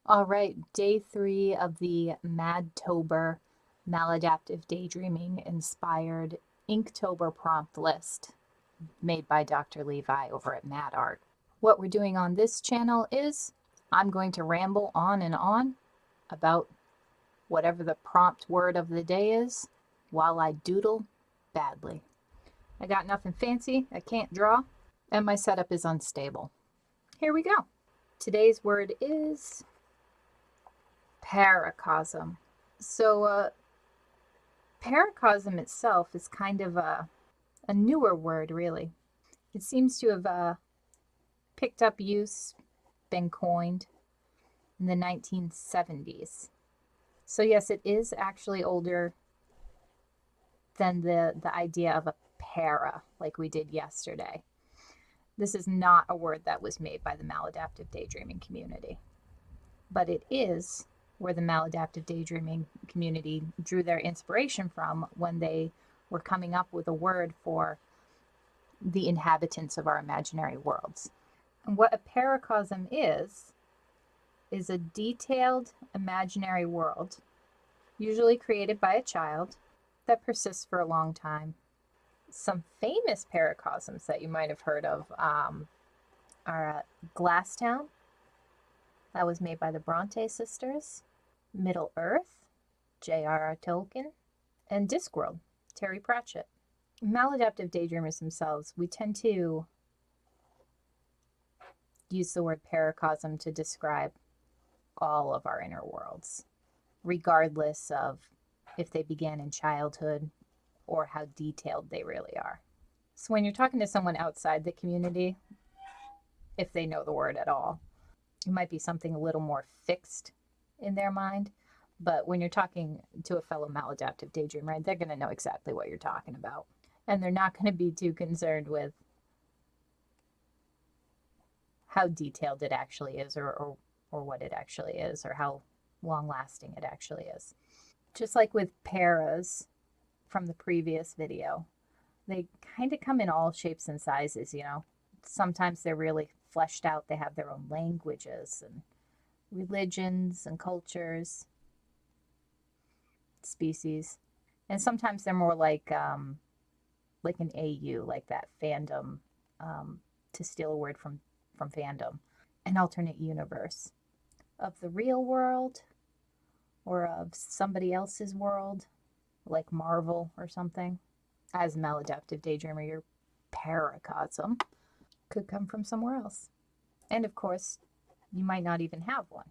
All right, day 3 of the Maddtober Maladaptive Daydreaming inspired Inktober prompt list made by Dr. Levi over at Mad Art. What we're doing on this channel is I'm going to ramble on and on about whatever the prompt word of the day is while I doodle badly. I got nothing fancy, I can't draw, and my setup is unstable. Here we go. Today's word is Paracosm. So, Paracosm itself is kind of a newer word, really. It seems to have picked up use, been coined in the 1970s. So, yes, it is actually older than the idea of a para, like we did yesterday. This is not a word that was made by the maladaptive daydreaming community, but it is where the maladaptive daydreaming community drew their inspiration from when they were coming up with a word for the inhabitants of our imaginary worlds. And what a paracosm is a detailed imaginary world, usually created by a child, that persists for a long time. Some famous paracosms that you might have heard of are Glasstown, that was made by the Bronte sisters, Middle Earth, J.R.R. Tolkien, and Discworld, Terry Pratchett. Maladaptive daydreamers themselves, we tend to use the word paracosm to describe all of our inner worlds, regardless of if they began in childhood or how detailed they really are. So when you're talking to someone outside the community, if they know the word at all, it might be something a little more fixed in their mind. But when you're talking to a fellow maladaptive daydreamer, they're going to know exactly what you're talking about. And they're not going to be too concerned with how detailed it actually is or what it actually is or how long lasting it actually is. Just like with paras from the previous video, they kind of come in all shapes and sizes, you know. Sometimes they're really fleshed out. They have their own languages and religions and cultures, species. And sometimes they're more like an AU, like that fandom, to steal a word from fandom, an alternate universe of the real world or of somebody else's world, like Marvel or something. As a maladaptive daydreamer, your paracosm could come from somewhere else. And of course, you might not even have one.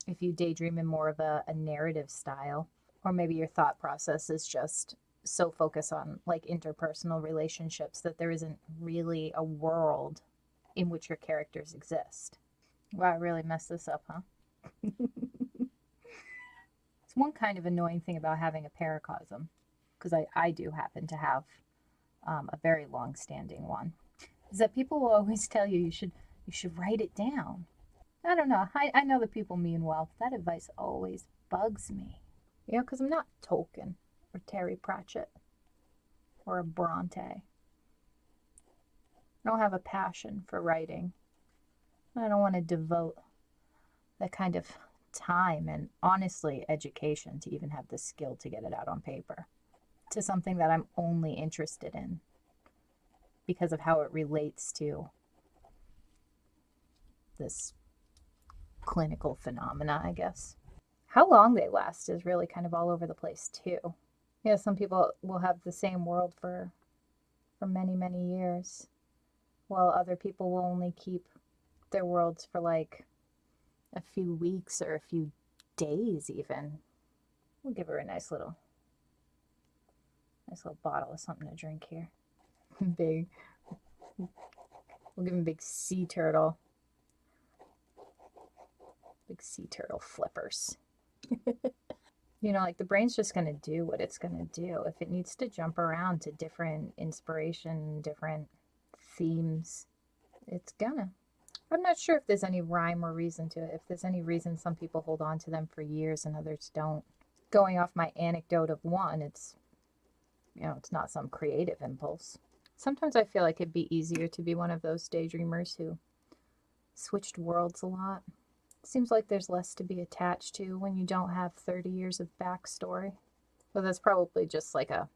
If you daydream in more of a narrative style, or maybe your thought process is just so focused on like interpersonal relationships that there isn't really a world in which your characters exist. Wow, I really messed this up, huh? It's one kind of annoying thing about having a paracosm, because I do happen to have a very long-standing one, is that people will always tell you you should write it down. I don't know. I know that people mean well, but that advice always bugs me. You know, because I'm not Tolkien or Terry Pratchett or a Bronte. I don't have a passion for writing. I don't want to devote that kind of time and honestly education to even have the skill to get it out on paper to something that I'm only interested in because of how it relates to this clinical phenomena, I guess. How long they last is really kind of all over the place too. Yeah, some people will have the same world for many, many years, while other people will only keep their worlds for like a few weeks or a few days even. We'll give her a nice little bottle of something to drink here. Big. We'll give him big sea turtle. Big sea turtle flippers. You know, like the brain's just going to do what it's going to do. If it needs to jump around to different inspiration, different themes, it's gonna. I'm not sure if there's any rhyme or reason to it. If there's any reason some people hold on to them for years and others don't. Going off my anecdote of one, it's, you know, it's not some creative impulse. Sometimes I feel like it'd be easier to be one of those daydreamers who switched worlds a lot. Seems like there's less to be attached to when you don't have 30 years of backstory. But that's probably just like a,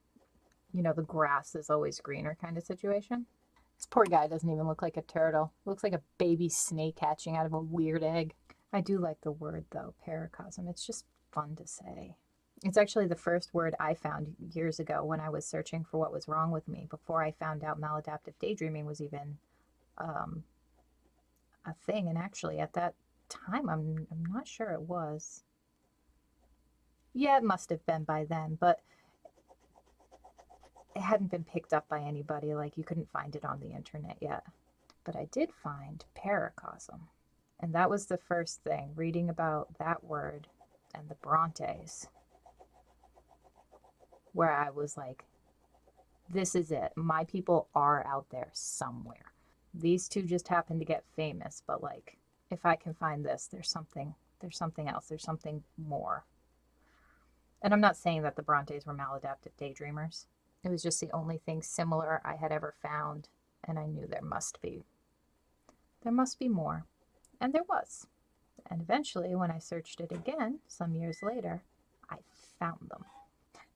the grass is always greener kind of situation. This poor guy doesn't even look like a turtle. Looks like a baby snake hatching out of a weird egg. I do like the word though, paracosm. It's just fun to say. It's actually the first word I found years ago when I was searching for what was wrong with me, before I found out maladaptive daydreaming was even a thing. And actually at that time, I'm not sure it was. Yeah, it must have been by then, but it hadn't been picked up by anybody. Like, you couldn't find it on the internet yet. But I did find Paracosm. And that was the first thing, reading about that word and the Brontes, where I was like, this is it. My people are out there somewhere. These two just happen to get famous, but like, if I can find this, there's something else, there's something more. And I'm not saying that the Brontes were maladaptive daydreamers. It was just the only thing similar I had ever found, and I knew there must be more. And there was. And eventually, when I searched it again, some years later, I found them.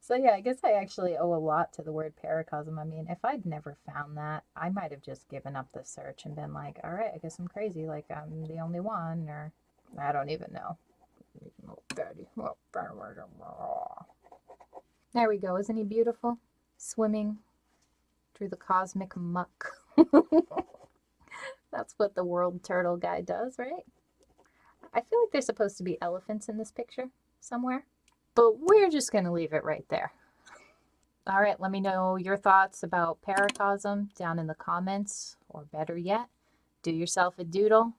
So yeah, I guess I actually owe a lot to the word paracosm. I mean, if I'd never found that, I might have just given up the search and been like, all right, I guess I'm crazy, like I'm the only one, or I don't even know. There we go. Isn't he beautiful? Swimming through the cosmic muck. That's what the world turtle guy does, right? I feel like there's supposed to be elephants in this picture somewhere, but we're just going to leave it right there. All right, let me know your thoughts about Paracosm down in the comments, or better yet, do yourself a doodle,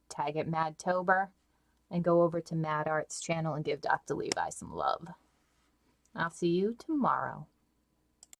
tag it Maddtober, and go over to Mad Art's channel and give Dr. Levi some love. I'll see you tomorrow.